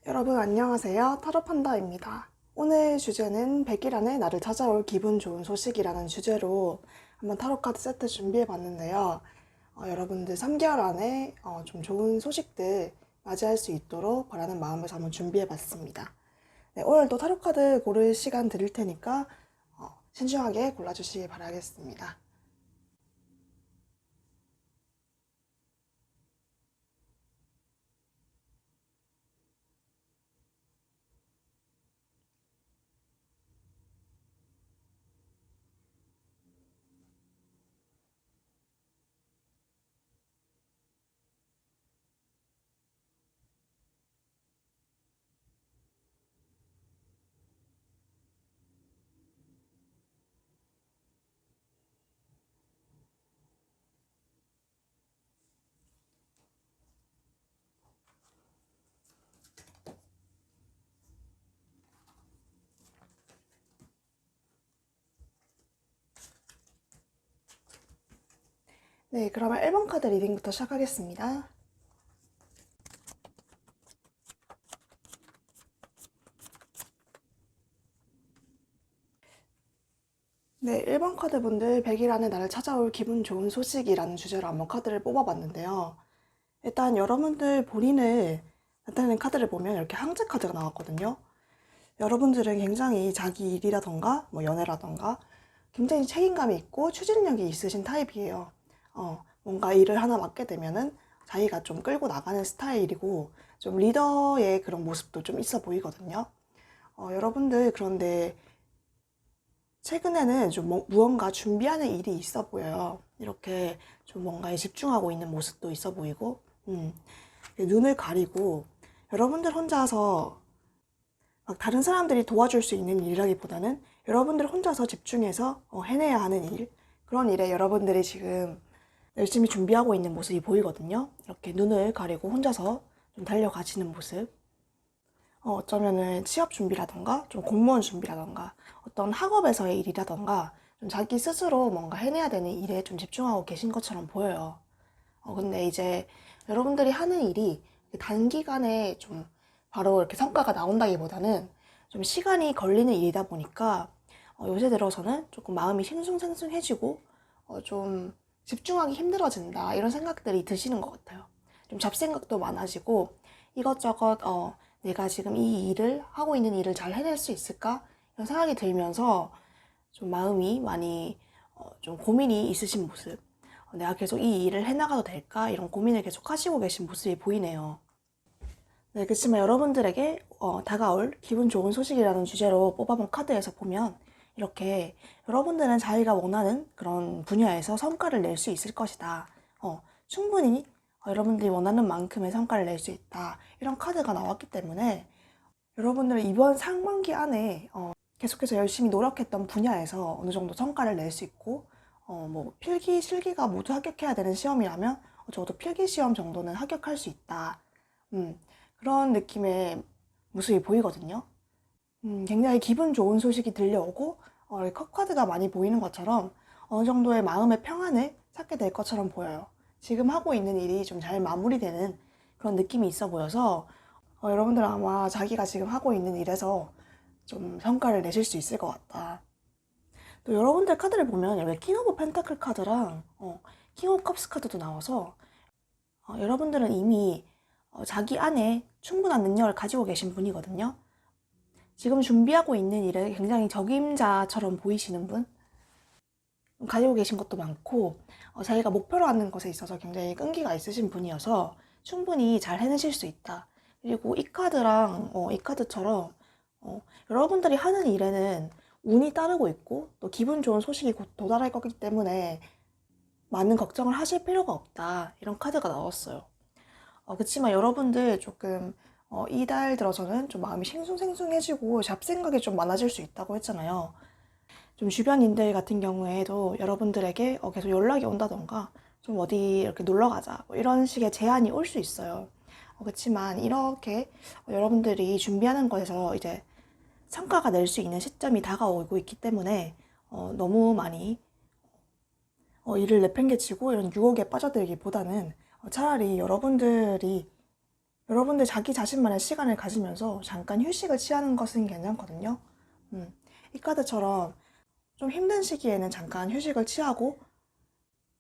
여러분 안녕하세요. 타로판다입니다. 오늘 주제는 100일 안에 나를 찾아올 기분 좋은 소식이라는 주제로 한번 타로카드 세트 준비해 봤는데요. 여러분들 3개월 안에 좀 좋은 소식들 맞이할 수 있도록 바라는 마음에서 한번 준비해 봤습니다. 네, 오늘도 타로카드 고를 시간 드릴 테니까 신중하게 골라주시기 바라겠습니다. 네, 그러면 1번 카드 리딩부터 시작하겠습니다. 네, 1번 카드 분들 100일 안에 나를 찾아올 기분 좋은 소식이라는 주제로 한번 카드를 뽑아봤는데요. 일단 여러분들 본인을 나타내는 카드를 보면 이렇게 항제 카드가 나왔거든요. 여러분들은 굉장히 자기 일이라던가 뭐 연애라던가 굉장히 책임감이 있고 추진력이 있으신 타입이에요. 뭔가 일을 하나 맡게 되면은 자기가 좀 끌고 나가는 스타일이고 좀 리더의 그런 모습도 좀 있어 보이거든요. 여러분들 그런데 최근에는 좀 무언가 준비하는 일이 있어 보여요. 이렇게 좀 뭔가에 집중하고 있는 모습도 있어 보이고, 눈을 가리고 여러분들 혼자서 막 다른 사람들이 도와줄 수 있는 일이라기보다는 여러분들 혼자서 집중해서 해내야 하는 일, 그런 일에 여러분들이 지금 열심히 준비하고 있는 모습이 보이거든요. 이렇게 눈을 가리고 혼자서 좀 달려가시는 모습. 어쩌면은 취업 준비라던가 좀 공무원 준비라던가 어떤 학업에서의 일이라던가 좀 자기 스스로 뭔가 해내야 되는 일에 좀 집중하고 계신 것처럼 보여요. 근데 이제 여러분들이 하는 일이 단기간에 좀 바로 이렇게 성과가 나온다기보다는 좀 시간이 걸리는 일이다 보니까 요새 들어서는 조금 마음이 싱숭생숭해지고 좀 집중하기 힘들어진다 이런 생각들이 드시는 것 같아요. 좀 잡생각도 많아지고 이것저것 내가 지금 이 일을 하고 있는 일을 잘 해낼 수 있을까 이런 생각이 들면서 좀 마음이 많이 좀 고민이 있으신 모습. 내가 계속 이 일을 해나가도 될까 이런 고민을 계속 하시고 계신 모습이 보이네요. 네, 그렇지만 여러분들에게 다가올 기분 좋은 소식이라는 주제로 뽑아본 카드에서 보면 이렇게 여러분들은 자기가 원하는 그런 분야에서 성과를 낼 수 있을 것이다. 충분히 여러분들이 원하는 만큼의 성과를 낼 수 있다. 이런 카드가 나왔기 때문에 여러분들은 이번 상반기 안에 계속해서 열심히 노력했던 분야에서 어느 정도 성과를 낼 수 있고 뭐 필기, 실기가 모두 합격해야 되는 시험이라면 적어도 필기 시험 정도는 합격할 수 있다. 그런 느낌의 모습이 보이거든요. 굉장히 기분 좋은 소식이 들려오고 컵카드가 많이 보이는 것처럼 어느 정도의 마음의 평안을 찾게 될 것처럼 보여요. 지금 하고 있는 일이 좀 잘 마무리되는 그런 느낌이 있어 보여서 여러분들 아마 자기가 지금 하고 있는 일에서 좀 성과를 내실 수 있을 것 같다. 또 여러분들 카드를 보면 여기 킹 오브 펜타클 카드랑 킹 오브 컵스 카드도 나와서 여러분들은 이미 자기 안에 충분한 능력을 가지고 계신 분이거든요. 지금 준비하고 있는 일에 굉장히 적임자처럼 보이시는 분, 가지고 계신 것도 많고 자기가 목표로 하는 것에 있어서 굉장히 끈기가 있으신 분이어서 충분히 잘 해내실 수 있다. 그리고 이 카드랑 이 카드처럼 여러분들이 하는 일에는 운이 따르고 있고 또 기분 좋은 소식이 곧 도달할 거기 때문에 많은 걱정을 하실 필요가 없다. 이런 카드가 나왔어요. 그치만 여러분들 조금 이달 들어서는 좀 마음이 싱숭생숭해지고 잡생각이 좀 많아질 수 있다고 했잖아요. 좀 주변인들 같은 경우에도 여러분들에게 계속 연락이 온다던가 좀 어디 이렇게 놀러 가자 뭐 이런 식의 제안이 올 수 있어요. 그렇지만 이렇게 여러분들이 준비하는 것에서 이제 성과가 낼 수 있는 시점이 다가오고 있기 때문에 너무 많이 일을 내팽개치고 이런 유혹에 빠져들기보다는 차라리 여러분들이 여러분들 자기 자신만의 시간을 가지면서 잠깐 휴식을 취하는 것은 괜찮거든요. 이 카드처럼 좀 힘든 시기에는 잠깐 휴식을 취하고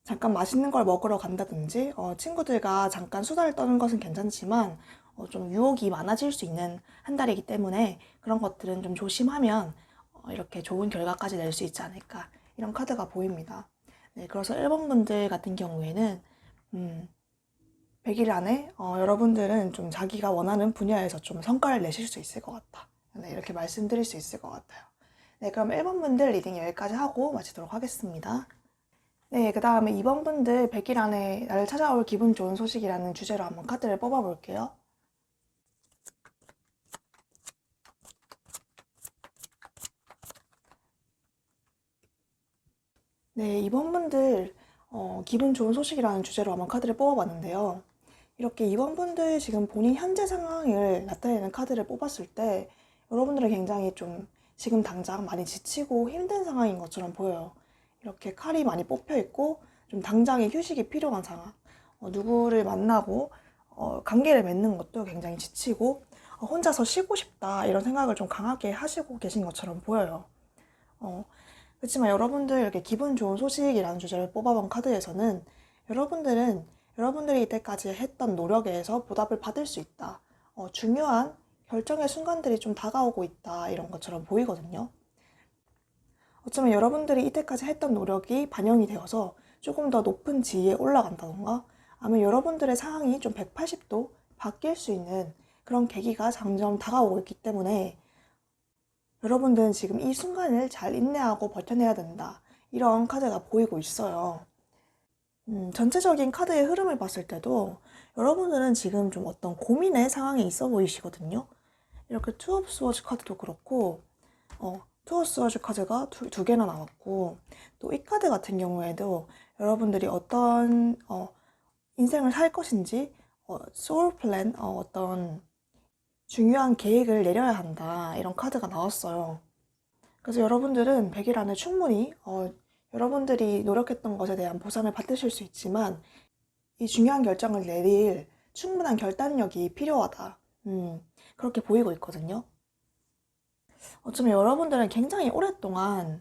잠깐 맛있는 걸 먹으러 간다든지 친구들과 잠깐 수다를 떠는 것은 괜찮지만 좀 유혹이 많아질 수 있는 한 달이기 때문에 그런 것들은 좀 조심하면 이렇게 좋은 결과까지 낼 수 있지 않을까 이런 카드가 보입니다. 네, 그래서 1번 분들 같은 경우에는 100일 안에 여러분들은 좀 자기가 원하는 분야에서 좀 성과를 내실 수 있을 것 같다. 네, 이렇게 말씀드릴 수 있을 것 같아요. 네, 그럼 1번 분들 리딩 여기까지 하고 마치도록 하겠습니다. 네, 그 다음에 2번 분들 100일 안에 나를 찾아올 기분 좋은 소식이라는 주제로 한번 카드를 뽑아볼게요. 네, 2번 분들 기분 좋은 소식이라는 주제로 한번 카드를 뽑아봤는데요. 이렇게 2번 분들 지금 본인 현재 상황을 나타내는 카드를 뽑았을 때 여러분들은 굉장히 좀 지금 당장 많이 지치고 힘든 상황인 것처럼 보여요. 이렇게 칼이 많이 뽑혀 있고 좀 당장의 휴식이 필요한 상황. 누구를 만나고 관계를 맺는 것도 굉장히 지치고 혼자서 쉬고 싶다 이런 생각을 좀 강하게 하시고 계신 것처럼 보여요. 그렇지만 여러분들 이렇게 기분 좋은 소식이라는 주제를 뽑아본 카드에서는 여러분들은 여러분들이 이때까지 했던 노력에서 보답을 받을 수 있다. 중요한 결정의 순간들이 좀 다가오고 있다. 이런 것처럼 보이거든요. 어쩌면 여러분들이 이때까지 했던 노력이 반영이 되어서 조금 더 높은 지위에 올라간다던가 아니면 여러분들의 상황이 좀 180도 바뀔 수 있는 그런 계기가 점점 다가오고 있기 때문에 여러분들은 지금 이 순간을 잘 인내하고 버텨내야 된다. 이런 카드가 보이고 있어요. 전체적인 카드의 흐름을 봤을 때도 여러분들은 지금 좀 어떤 고민의 상황에 있어 보이시거든요. 이렇게 투 오브 스워즈 카드도 그렇고 투 오브 스워즈 카드가 두 개나 나왔고 또 이 카드 같은 경우에도 여러분들이 어떤 인생을 살 것인지 소울 플랜 어떤 중요한 계획을 내려야 한다 이런 카드가 나왔어요. 그래서 여러분들은 100일 안에 충분히 여러분들이 노력했던 것에 대한 보상을 받으실 수 있지만 이 중요한 결정을 내릴 충분한 결단력이 필요하다. 그렇게 보이고 있거든요. 어쩌면 여러분들은 굉장히 오랫동안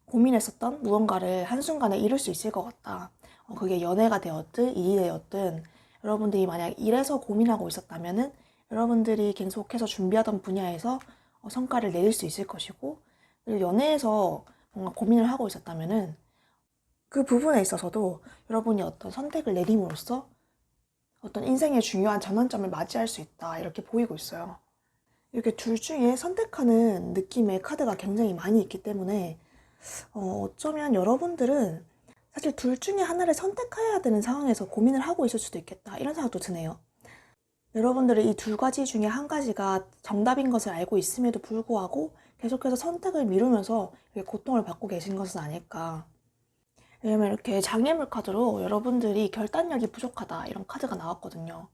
고민했었던 무언가를 한순간에 이룰 수 있을 것 같다. 그게 연애가 되었든 일이 되었든 여러분들이 만약 일에서 고민하고 있었다면은 여러분들이 계속해서 준비하던 분야에서 성과를 내릴 수 있을 것이고 그리고 연애에서 뭔가 고민을 하고 있었다면은 그 부분에 있어서도 여러분이 어떤 선택을 내림으로써 어떤 인생의 중요한 전환점을 맞이할 수 있다 이렇게 보이고 있어요. 이렇게 둘 중에 선택하는 느낌의 카드가 굉장히 많이 있기 때문에 어쩌면 여러분들은 사실 둘 중에 하나를 선택해야 되는 상황에서 고민을 하고 있을 수도 있겠다 이런 생각도 드네요. 여러분들은 이 두 가지 중에 한 가지가 정답인 것을 알고 있음에도 불구하고 계속해서 선택을 미루면서 고통을 받고 계신 것은 아닐까. 왜냐면 이렇게 장애물 카드로 여러분들이 결단력이 부족하다 이런 카드가 나왔거든요.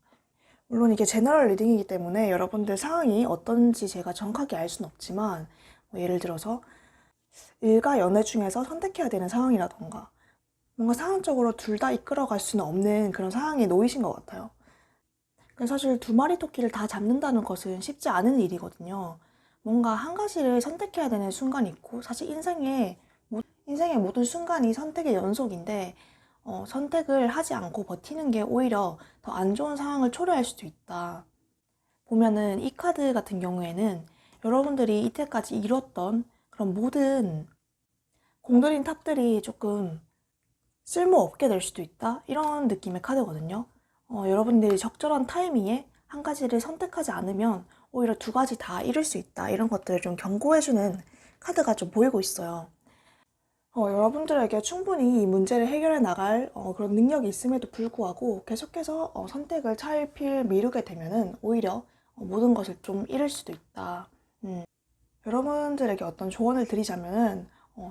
물론 이게 제너럴 리딩이기 때문에 여러분들 상황이 어떤지 제가 정확하게 알 수는 없지만 예를 들어서 일과 연애 중에서 선택해야 되는 상황이라던가 뭔가 상황적으로 둘 다 이끌어갈 수는 없는 그런 상황에 놓이신 것 같아요. 사실 두 마리 토끼를 다 잡는다는 것은 쉽지 않은 일이거든요. 뭔가 한 가지를 선택해야 되는 순간이 있고 사실 인생의 모든 순간이 선택의 연속인데 선택을 하지 않고 버티는 게 오히려 더 안 좋은 상황을 초래할 수도 있다. 보면은 이 카드 같은 경우에는 여러분들이 이때까지 이뤘던 그런 모든 공들인 탑들이 조금 쓸모없게 될 수도 있다. 이런 느낌의 카드거든요. 여러분들이 적절한 타이밍에 한 가지를 선택하지 않으면 오히려 두 가지 다 잃을 수 있다. 이런 것들을 좀 경고해주는 카드가 좀 보이고 있어요. 여러분들에게 충분히 이 문제를 해결해 나갈 그런 능력이 있음에도 불구하고 계속해서 선택을 차일피일 미루게 되면은 오히려 모든 것을 좀 잃을 수도 있다. 여러분들에게 어떤 조언을 드리자면은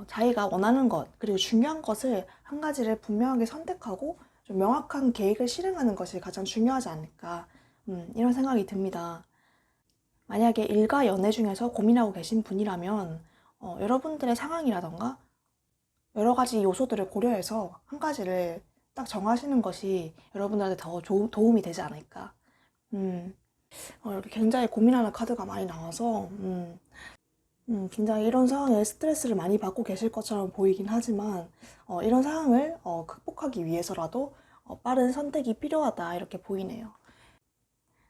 자기가 원하는 것 그리고 중요한 것을 한 가지를 분명하게 선택하고 좀 명확한 계획을 실행하는 것이 가장 중요하지 않을까 이런 생각이 듭니다. 만약에 일과 연애 중에서 고민하고 계신 분이라면 여러분들의 상황이라던가 여러 가지 요소들을 고려해서 한 가지를 딱 정하시는 것이 여러분들한테 더 도움이 되지 않을까. 이렇게 굉장히 고민하는 카드가 많이 나와서 굉장히 이런 상황에 스트레스를 많이 받고 계실 것처럼 보이긴 하지만 이런 상황을 극복하기 위해서라도 빠른 선택이 필요하다 이렇게 보이네요.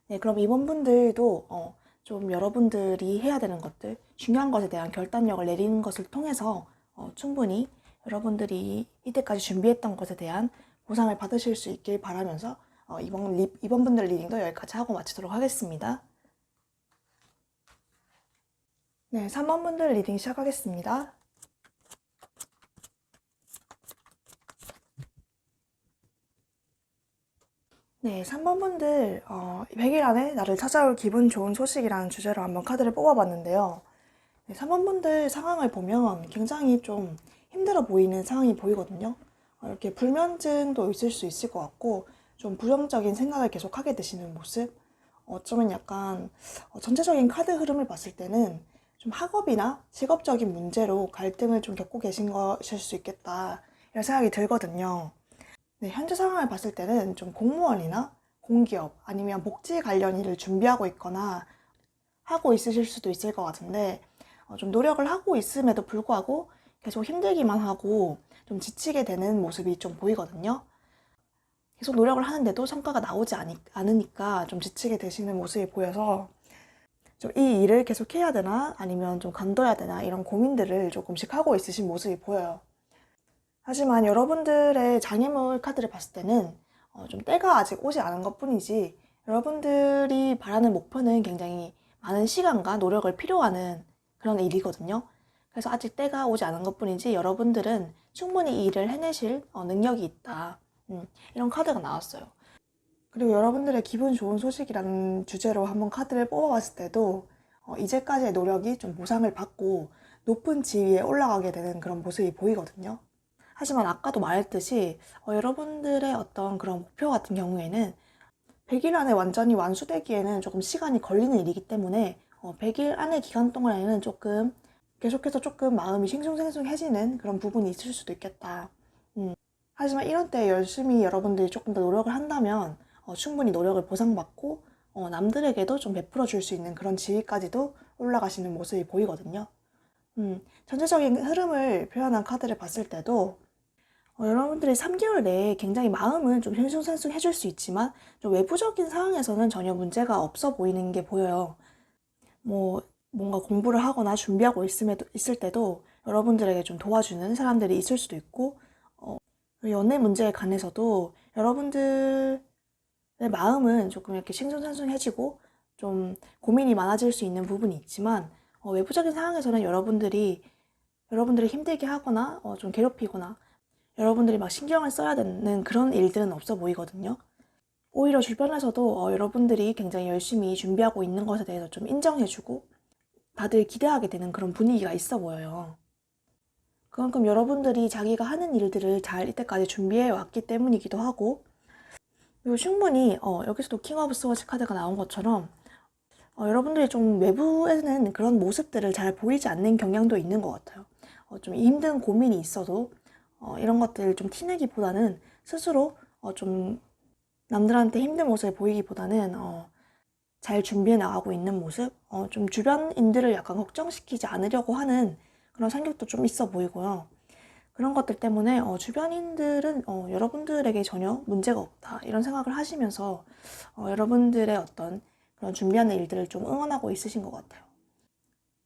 네, 그럼 이번 분들도 좀 여러분들이 해야 되는 것들, 중요한 것에 대한 결단력을 내리는 것을 통해서 충분히 여러분들이 이때까지 준비했던 것에 대한 보상을 받으실 수 있길 바라면서 이번 분들 리딩도 여기까지 하고 마치도록 하겠습니다. 네, 3번 분들 리딩 시작하겠습니다. 네, 3번 분들 100일 안에 나를 찾아올 기분 좋은 소식이라는 주제로 한번 카드를 뽑아봤는데요. 네, 3번 분들 상황을 보면 굉장히 좀 힘들어 보이는 상황이 보이거든요. 이렇게 불면증도 있을 수 있을 것 같고 좀 부정적인 생각을 계속 하게 되시는 모습, 어쩌면 약간 전체적인 카드 흐름을 봤을 때는 좀 학업이나 직업적인 문제로 갈등을 좀 겪고 계신 것일 수 있겠다 이런 생각이 들거든요. 네, 현재 상황을 봤을 때는 좀 공무원이나 공기업 아니면 복지 관련 일을 준비하고 있거나 하고 있으실 수도 있을 것 같은데 좀 노력을 하고 있음에도 불구하고 계속 힘들기만 하고 좀 지치게 되는 모습이 좀 보이거든요. 계속 노력을 하는데도 성과가 나오지 않으니까 좀 지치게 되시는 모습이 보여서 좀 이 일을 계속 해야 되나 아니면 좀 관둬야 되나 이런 고민들을 조금씩 하고 있으신 모습이 보여요. 하지만 여러분들의 장애물 카드를 봤을 때는 좀 때가 아직 오지 않은 것 뿐이지 여러분들이 바라는 목표는 굉장히 많은 시간과 노력을 필요하는 그런 일이거든요. 그래서 아직 때가 오지 않은 것 뿐이지 여러분들은 충분히 이 일을 해내실 능력이 있다. 이런 카드가 나왔어요. 그리고 여러분들의 기분 좋은 소식이라는 주제로 한번 카드를 뽑아봤을 때도 이제까지의 노력이 좀 보상을 받고 높은 지위에 올라가게 되는 그런 모습이 보이거든요. 하지만 아까도 말했듯이 여러분들의 어떤 그런 목표 같은 경우에는 100일 안에 완전히 완수되기에는 조금 시간이 걸리는 일이기 때문에 100일 안의 기간 동안에는 조금 계속해서 조금 마음이 싱숭생숭해지는 그런 부분이 있을 수도 있겠다. 하지만 이런 때 열심히 여러분들이 조금 더 노력을 한다면 충분히 노력을 보상받고 남들에게도 좀 베풀어 줄 수 있는 그런 지위까지도 올라가시는 모습이 보이거든요. 전체적인 흐름을 표현한 카드를 봤을 때도 여러분들이 3개월 내에 굉장히 마음은 좀 싱숭생숭해질 수 있지만 좀 외부적인 상황에서는 전혀 문제가 없어 보이는 게 보여요. 뭔가 공부를 하거나 준비하고 있을 때도 여러분들에게 좀 도와주는 사람들이 있을 수도 있고 연애 문제에 관해서도 여러분들의 마음은 조금 이렇게 싱숭생숭해지고 좀 고민이 많아질 수 있는 부분이 있지만 외부적인 상황에서는 여러분들이 힘들게 하거나 좀 괴롭히거나 여러분들이 막 신경을 써야 되는 그런 일들은 없어 보이거든요. 오히려 주변에서도 여러분들이 굉장히 열심히 준비하고 있는 것에 대해서 좀 인정해주고 다들 기대하게 되는 그런 분위기가 있어 보여요. 그만큼 여러분들이 자기가 하는 일들을 잘 이때까지 준비해 왔기 때문이기도 하고 그리고 충분히 여기서도 킹 오브 스워즈 카드가 나온 것처럼 여러분들이 좀 외부에는 그런 모습들을 잘 보이지 않는 경향도 있는 것 같아요. 좀 힘든 고민이 있어도 이런 것들을 좀 티내기보다는 스스로 좀 남들한테 힘든 모습을 보이기보다는 잘 준비해 나가고 있는 모습, 좀 주변인들을 약간 걱정시키지 않으려고 하는 그런 성격도 좀 있어 보이고요. 그런 것들 때문에 주변인들은 여러분들에게 전혀 문제가 없다 이런 생각을 하시면서 여러분들의 어떤 그런 준비하는 일들을 좀 응원하고 있으신 것 같아요.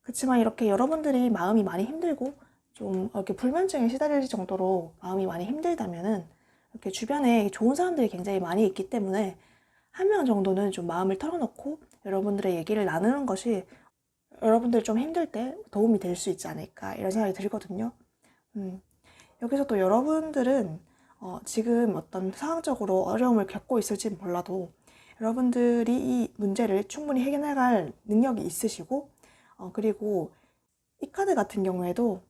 그렇지만 이렇게 여러분들이 마음이 많이 힘들고 좀 이렇게 불면증에 시달릴 정도로 마음이 많이 힘들다면은 이렇게 주변에 좋은 사람들이 굉장히 많이 있기 때문에 한 명 정도는 좀 마음을 털어놓고 여러분들의 얘기를 나누는 것이 여러분들 좀 힘들 때 도움이 될 수 있지 않을까 이런 생각이 들거든요. 여기서 또 여러분들은 지금 어떤 상황적으로 어려움을 겪고 있을지 몰라도 여러분들이 이 문제를 충분히 해결할 능력이 있으시고 그리고 이 카드 같은 경우에도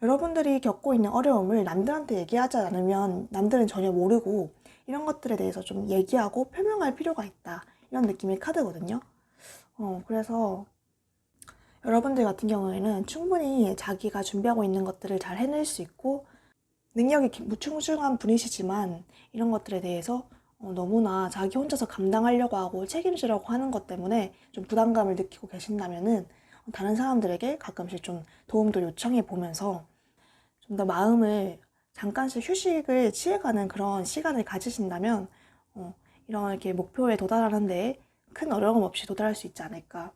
여러분들이 겪고 있는 어려움을 남들한테 얘기하지 않으면 남들은 전혀 모르고 이런 것들에 대해서 좀 얘기하고 표명할 필요가 있다 이런 느낌의 카드거든요. 그래서 여러분들 같은 경우에는 충분히 자기가 준비하고 있는 것들을 잘 해낼 수 있고 능력이 무충실한 분이시지만 이런 것들에 대해서 너무나 자기 혼자서 감당하려고 하고 책임지려고 하는 것 때문에 좀 부담감을 느끼고 계신다면은 다른 사람들에게 가끔씩 좀 도움도 요청해 보면서 좀 더 마음을 잠깐씩 휴식을 취해가는 그런 시간을 가지신다면 이런 이렇게 목표에 도달하는데 큰 어려움 없이 도달할 수 있지 않을까.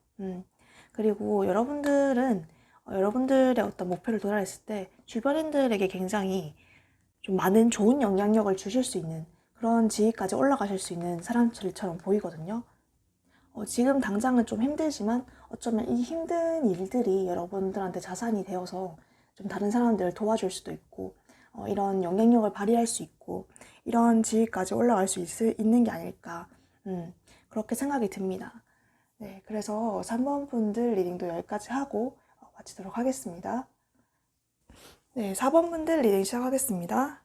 그리고 여러분들은 여러분들의 어떤 목표를 도달했을 때 주변인들에게 굉장히 좀 많은 좋은 영향력을 주실 수 있는 그런 지위까지 올라가실 수 있는 사람들처럼 보이거든요. 지금 당장은 좀 힘들지만 어쩌면 이 힘든 일들이 여러분들한테 자산이 되어서 좀 다른 사람들을 도와줄 수도 있고 이런 영향력을 발휘할 수 있고 이런 지위까지 올라갈 수 있는 게 아닐까 그렇게 생각이 듭니다. 네, 그래서 3번 분들 리딩도 여기까지 하고 마치도록 하겠습니다. 네, 4번 분들 리딩 시작하겠습니다.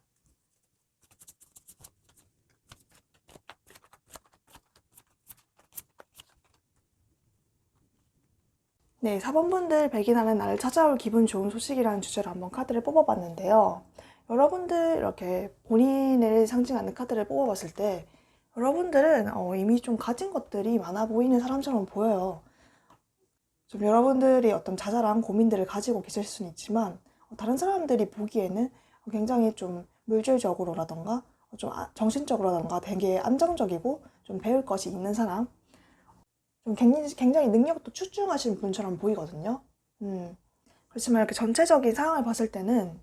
네, 4번 분들 백이나는 나를 찾아올 기분 좋은 소식이라는 주제로 한번 카드를 뽑아봤는데요. 여러분들 이렇게 본인을 상징하는 카드를 뽑아봤을 때 여러분들은 이미 좀 가진 것들이 많아 보이는 사람처럼 보여요. 좀 여러분들이 어떤 자잘한 고민들을 가지고 계실 수는 있지만 다른 사람들이 보기에는 굉장히 좀 물질적으로라던가 좀 정신적으로라던가 되게 안정적이고 좀 배울 것이 있는 사람 좀 굉장히 능력도 출중하신 분처럼 보이거든요. 그렇지만 이렇게 전체적인 상황을 봤을 때는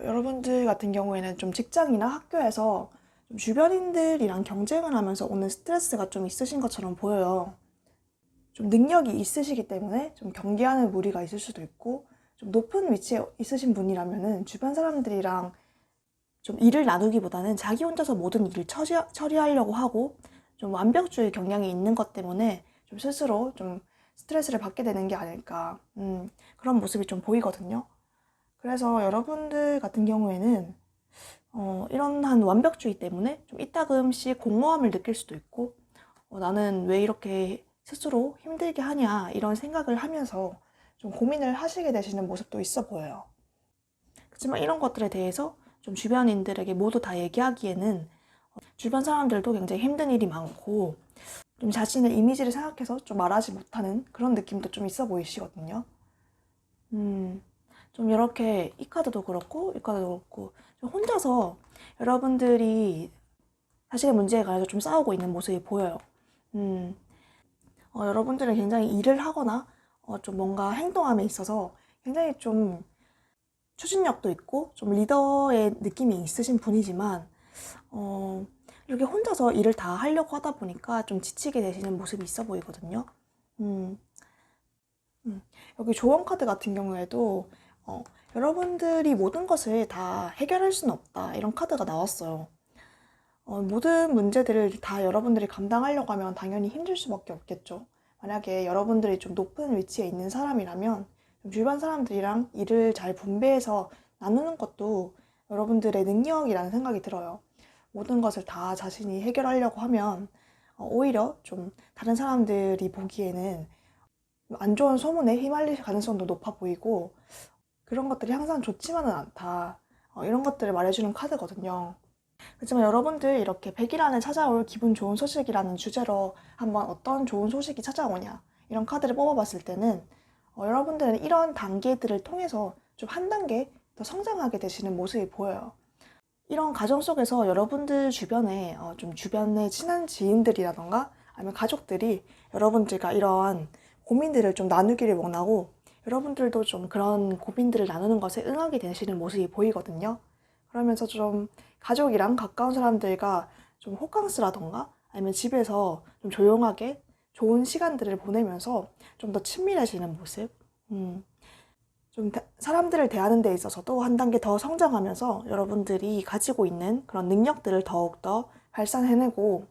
여러분들 같은 경우에는 좀 직장이나 학교에서 좀 주변인들이랑 경쟁을 하면서 오는 스트레스가 좀 있으신 것처럼 보여요. 좀 능력이 있으시기 때문에 좀 경계하는 무리가 있을 수도 있고 좀 높은 위치에 있으신 분이라면은 주변 사람들이랑 좀 일을 나누기보다는 자기 혼자서 모든 일을 처리하려고 하고 좀 완벽주의 경향이 있는 것 때문에 좀 스스로 좀 스트레스를 받게 되는 게 아닐까 그런 모습이 좀 보이거든요. 그래서 여러분들 같은 경우에는 이런 한 완벽주의 때문에 좀 이따금씩 공허함을 느낄 수도 있고 나는 왜 이렇게 스스로 힘들게 하냐 이런 생각을 하면서 좀 고민을 하시게 되시는 모습도 있어 보여요. 그렇지만 이런 것들에 대해서 좀 주변인들에게 모두 다 얘기하기에는 주변 사람들도 굉장히 힘든 일이 많고 좀 자신의 이미지를 생각해서 좀 말하지 못하는 그런 느낌도 좀 있어 보이시거든요. 좀 이렇게 이 카드도 그렇고 이 카드도 그렇고 좀 혼자서 여러분들이 자신의 문제에 관해서 좀 싸우고 있는 모습이 보여요. 여러분들은 굉장히 일을 하거나 좀 뭔가 행동함에 있어서 굉장히 좀 추진력도 있고 좀 리더의 느낌이 있으신 분이지만 이렇게 혼자서 일을 다 하려고 하다 보니까 좀 지치게 되시는 모습이 있어 보이거든요. 음, 여기 조언 카드 같은 경우에도 여러분들이 모든 것을 다 해결할 수는 없다 이런 카드가 나왔어요. 모든 문제들을 다 여러분들이 감당하려고 하면 당연히 힘들 수밖에 없겠죠. 만약에 여러분들이 좀 높은 위치에 있는 사람이라면 좀 주변 사람들이랑 일을 잘 분배해서 나누는 것도 여러분들의 능력이라는 생각이 들어요. 모든 것을 다 자신이 해결하려고 하면 오히려 좀 다른 사람들이 보기에는 안 좋은 소문에 휘말릴 가능성도 높아 보이고 그런 것들이 항상 좋지만은 않다. 이런 것들을 말해주는 카드거든요. 그렇지만 여러분들 이렇게 100일 안에 찾아올 기분 좋은 소식이라는 주제로 한번 어떤 좋은 소식이 찾아오냐 이런 카드를 뽑아봤을 때는 여러분들은 이런 단계들을 통해서 좀 한 단계 더 성장하게 되시는 모습이 보여요. 이런 과정 속에서 여러분들 주변에 좀 주변에 친한 지인들이라던가 아니면 가족들이 여러분들과 이러한 고민들을 좀 나누기를 원하고 여러분들도 좀 그런 고민들을 나누는 것에 응하게 되시는 모습이 보이거든요. 그러면서 좀 가족이랑 가까운 사람들과 좀 호캉스라던가 아니면 집에서 좀 조용하게 좋은 시간들을 보내면서 좀 더 친밀해지는 모습. 좀 사람들을 대하는 데 있어서도 한 단계 더 성장하면서 여러분들이 가지고 있는 그런 능력들을 더욱더 발산해내고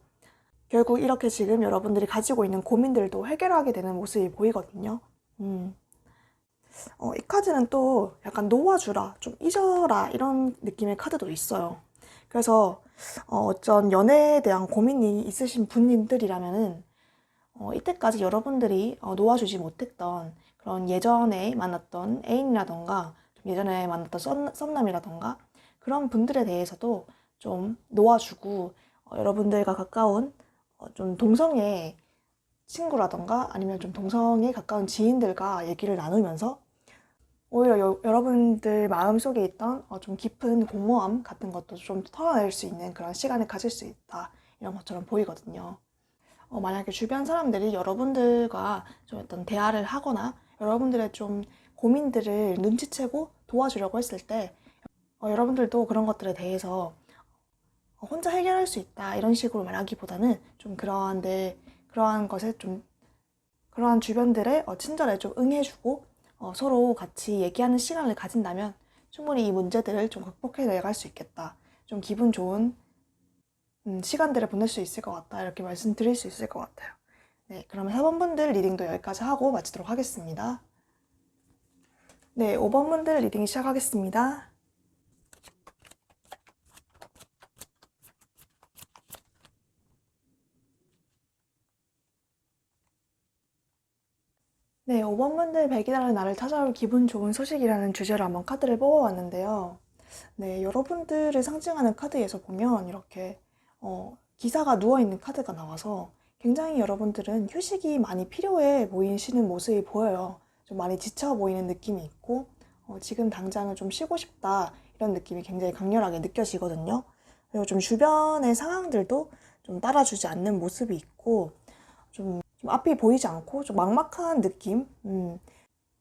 결국 이렇게 지금 여러분들이 가지고 있는 고민들도 해결하게 되는 모습이 보이거든요. 이 카드는 또 약간 놓아주라, 좀 잊어라 이런 느낌의 카드도 있어요. 그래서 어쩐 연애에 대한 고민이 있으신 분들이라면은 이때까지 여러분들이 놓아주지 못했던 그런 예전에 만났던 애인이라던가 좀 예전에 만났던 썸남이라던가 그런 분들에 대해서도 좀 놓아주고 여러분들과 가까운 좀 동성애 친구라던가 아니면 좀 동성에 가까운 지인들과 얘기를 나누면서 오히려 여러분들 마음속에 있던 좀 깊은 공허함 같은 것도 좀 털어낼 수 있는 그런 시간을 가질 수 있다. 이런 것처럼 보이거든요. 만약에 주변 사람들이 여러분들과 좀 어떤 대화를 하거나 여러분들의 좀 고민들을 눈치채고 도와주려고 했을 때 여러분들도 그런 것들에 대해서 혼자 해결할 수 있다 이런 식으로 말하기보다는 좀 그러한 것에 좀 그러한 주변들의 친절에 좀 응해주고 서로 같이 얘기하는 시간을 가진다면 충분히 이 문제들을 좀 극복해 나갈 수 있겠다. 좀 기분 좋은 시간들을 보낼 수 있을 것 같다. 이렇게 말씀드릴 수 있을 것 같아요. 네, 그러면 4번 분들 리딩도 여기까지 하고 마치도록 하겠습니다. 네, 5번 분들 리딩 시작하겠습니다. 네, 5번 분들 100일이라는 날을 찾아올 기분 좋은 소식이라는 주제로 한번 카드를 뽑아왔는데요. 네, 여러분들을 상징하는 카드에서 보면 이렇게 기사가 누워있는 카드가 나와서 굉장히 여러분들은 휴식이 많이 필요해 보이시는 모습이 보여요. 좀 많이 지쳐 보이는 느낌이 있고 지금 당장은 좀 쉬고 싶다 이런 느낌이 굉장히 강렬하게 느껴지거든요. 그리고 좀 주변의 상황들도 좀 따라주지 않는 모습이 있고 좀 앞이 보이지 않고 좀 막막한 느낌,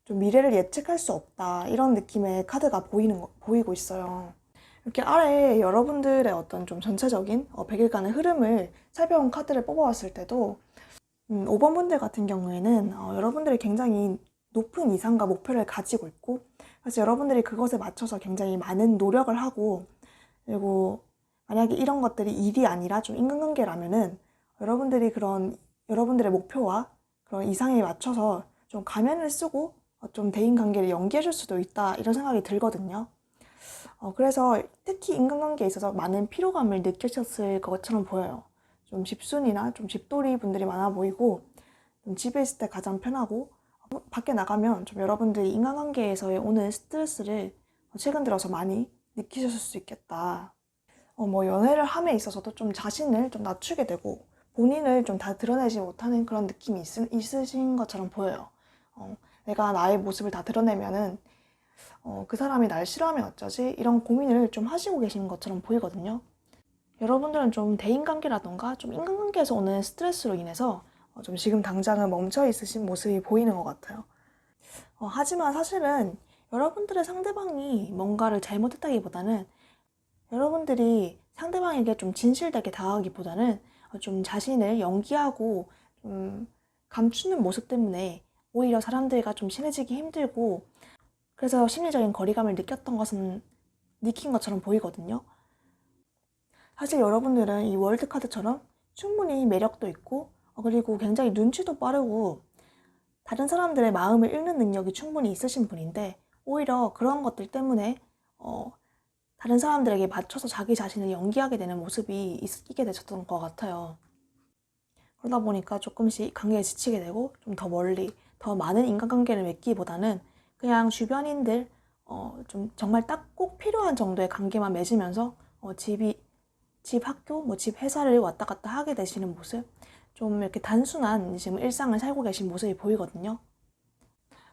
좀 미래를 예측할 수 없다 이런 느낌의 카드가 보이고 있어요. 이렇게 아래에 여러분들의 어떤 좀 전체적인 100일간의 흐름을 살펴본 카드를 뽑아왔을 때도 5번 분들 같은 경우에는 여러분들이 굉장히 높은 이상과 목표를 가지고 있고 그래서 여러분들이 그것에 맞춰서 굉장히 많은 노력을 하고 그리고 만약에 이런 것들이 일이 아니라 좀 인간관계라면은 여러분들의 목표와 그런 이상에 맞춰서 좀 가면을 쓰고 좀 대인관계를 연기해 줄 수도 있다 이런 생각이 들거든요. 그래서 특히 인간관계에 있어서 많은 피로감을 느끼셨을 것처럼 보여요. 좀 집순이나 좀 집돌이 분들이 많아 보이고 좀 집에 있을 때 가장 편하고 밖에 나가면 좀 여러분들이 인간관계에서의 오는 스트레스를 최근 들어서 많이 느끼셨을 수 있겠다. 뭐 연애를 함에 있어서도 좀 자신을 좀 낮추게 되고 본인을 좀 다 드러내지 못하는 그런 느낌이 있으신 것처럼 보여요. 내가 나의 모습을 다 드러내면은 그 사람이 날 싫어하면 어쩌지? 이런 고민을 좀 하시고 계신 것처럼 보이거든요. 여러분들은 좀 대인관계라던가 좀 인간관계에서 오는 스트레스로 인해서 좀 지금 당장은 멈춰 있으신 모습이 보이는 것 같아요. 하지만 사실은 여러분들의 상대방이 뭔가를 잘못했다기보다는 여러분들이 상대방에게 좀 진실되게 다가가기보다는 좀 자신을 연기하고 좀 감추는 모습 때문에 오히려 사람들과 좀 친해지기 힘들고 그래서 심리적인 거리감을 느낀 것처럼 보이거든요. 사실 여러분들은 이 월드카드처럼 충분히 매력도 있고 그리고 굉장히 눈치도 빠르고 다른 사람들의 마음을 읽는 능력이 충분히 있으신 분인데 오히려 그런 것들 때문에 다른 사람들에게 맞춰서 자기 자신을 연기하게 되는 모습이 있게 되셨던 것 같아요. 그러다 보니까 조금씩 관계에 지치게 되고 좀 더 멀리 더 많은 인간관계를 맺기보다는 그냥 주변인들 좀 정말 딱 꼭 필요한 정도의 관계만 맺으면서 집 학교, 뭐 집 회사를 왔다 갔다 하게 되시는 모습 좀 이렇게 단순한 지금 일상을 살고 계신 모습이 보이거든요.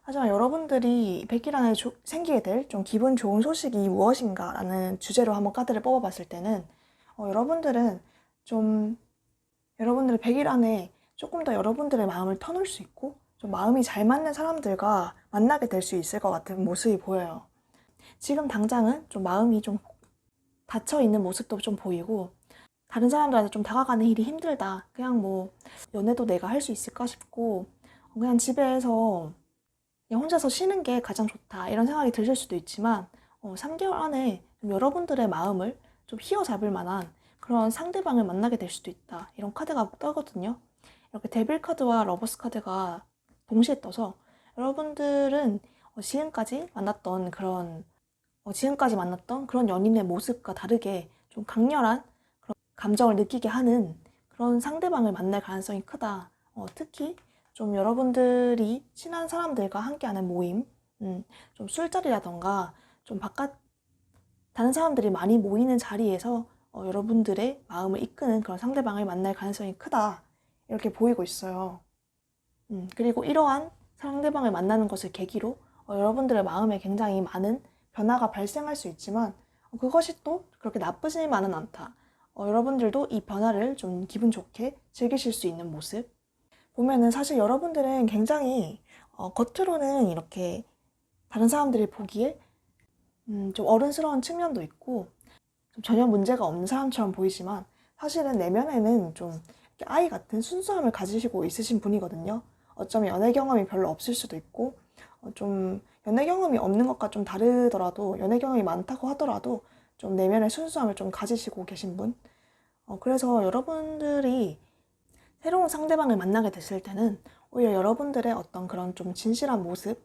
하지만 여러분들이 100일 안에 생기게 될 좀 기분 좋은 소식이 무엇인가 라는 주제로 한번 카드를 뽑아봤을 때는 여러분들은 좀 여러분들의 100일 안에 조금 더 여러분들의 마음을 터놓을 수 있고 좀 마음이 잘 맞는 사람들과 만나게 될 수 있을 것 같은 모습이 보여요. 지금 당장은 좀 마음이 좀 닫혀 있는 모습도 좀 보이고 다른 사람들한테 좀 다가가는 일이 힘들다. 그냥 뭐 연애도 내가 할 수 있을까 싶고 그냥 집에서 그냥 혼자서 쉬는 게 가장 좋다 이런 생각이 드실 수도 있지만 3개월 안에 좀 여러분들의 마음을 좀 휘어잡을 만한 그런 상대방을 만나게 될 수도 있다 이런 카드가 떠거든요. 이렇게 데빌 카드와 러버스 카드가 동시에 떠서 여러분들은 지금까지 만났던 그런 연인의 모습과 다르게 좀 강렬한 그런 감정을 느끼게 하는 그런 상대방을 만날 가능성이 크다. 특히 좀 여러분들이 친한 사람들과 함께하는 모임, 좀 술자리라던가 좀 다른 사람들이 많이 모이는 자리에서 여러분들의 마음을 이끄는 그런 상대방을 만날 가능성이 크다. 이렇게 보이고 있어요. 그리고 이러한 상대방을 만나는 것을 계기로 여러분들의 마음에 굉장히 많은 변화가 발생할 수 있지만 그것이 또 그렇게 나쁘지만은 않다. 여러분들도 이 변화를 좀 기분 좋게 즐기실 수 있는 모습. 보면은 사실 여러분들은 굉장히 겉으로는 이렇게 다른 사람들이 보기에 좀 어른스러운 측면도 있고 좀 전혀 문제가 없는 사람처럼 보이지만 사실은 내면에는 좀 이렇게 아이 같은 순수함을 가지시고 있으신 분이거든요. 어쩌면 연애 경험이 별로 없을 수도 있고 좀 연애 경험이 없는 것과 좀 다르더라도 연애 경험이 많다고 하더라도 좀 내면의 순수함을 좀 가지시고 계신 분. 그래서 여러분들이 새로운 상대방을 만나게 됐을 때는 오히려 여러분들의 어떤 그런 좀 진실한 모습,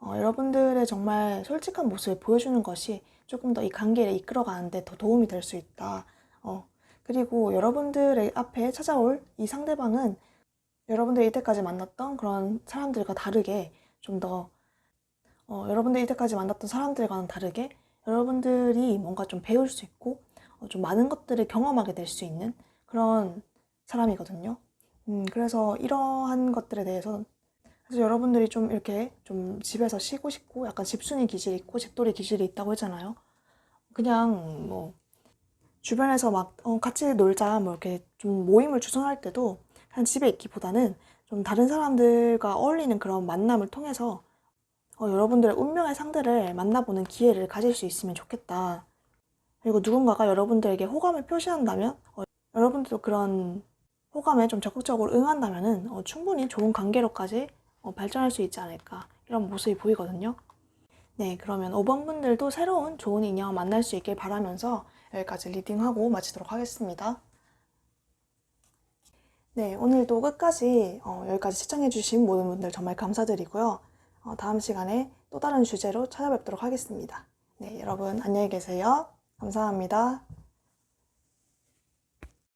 여러분들의 정말 솔직한 모습을 보여주는 것이 조금 더 이 관계를 이끌어가는데 더 도움이 될 수 있다. 그리고 여러분들의 앞에 찾아올 이 상대방은 여러분들이 이때까지 만났던 그런 사람들과 다르게 좀 더, 여러분들이 이때까지 만났던 사람들과는 다르게 여러분들이 뭔가 좀 배울 수 있고 좀 많은 것들을 경험하게 될 수 있는 그런 사람이거든요. 그래서 이러한 것들에 대해서 그래서 여러분들이 좀 이렇게 좀 집에서 쉬고 싶고 약간 집순이 기질이 있고 집돌이 기질이 있다고 했잖아요. 그냥 뭐 주변에서 막 같이 놀자 뭐 이렇게 좀 모임을 주선할 때도 그냥 집에 있기보다는 좀 다른 사람들과 어울리는 그런 만남을 통해서 여러분들의 운명의 상대를 만나보는 기회를 가질 수 있으면 좋겠다. 그리고 누군가가 여러분들에게 호감을 표시한다면 여러분들도 그런 호감에 좀 적극적으로 응한다면은 충분히 좋은 관계로까지 발전할 수 있지 않을까 이런 모습이 보이거든요. 네, 그러면 5번 분들도 새로운 좋은 인연 만날 수 있길 바라면서 여기까지 리딩하고 마치도록 하겠습니다. 네, 오늘도 끝까지 여기까지 시청해주신 모든 분들 정말 감사드리고요. 다음 시간에 또 다른 주제로 찾아뵙도록 하겠습니다. 네, 여러분 안녕히 계세요. 감사합니다.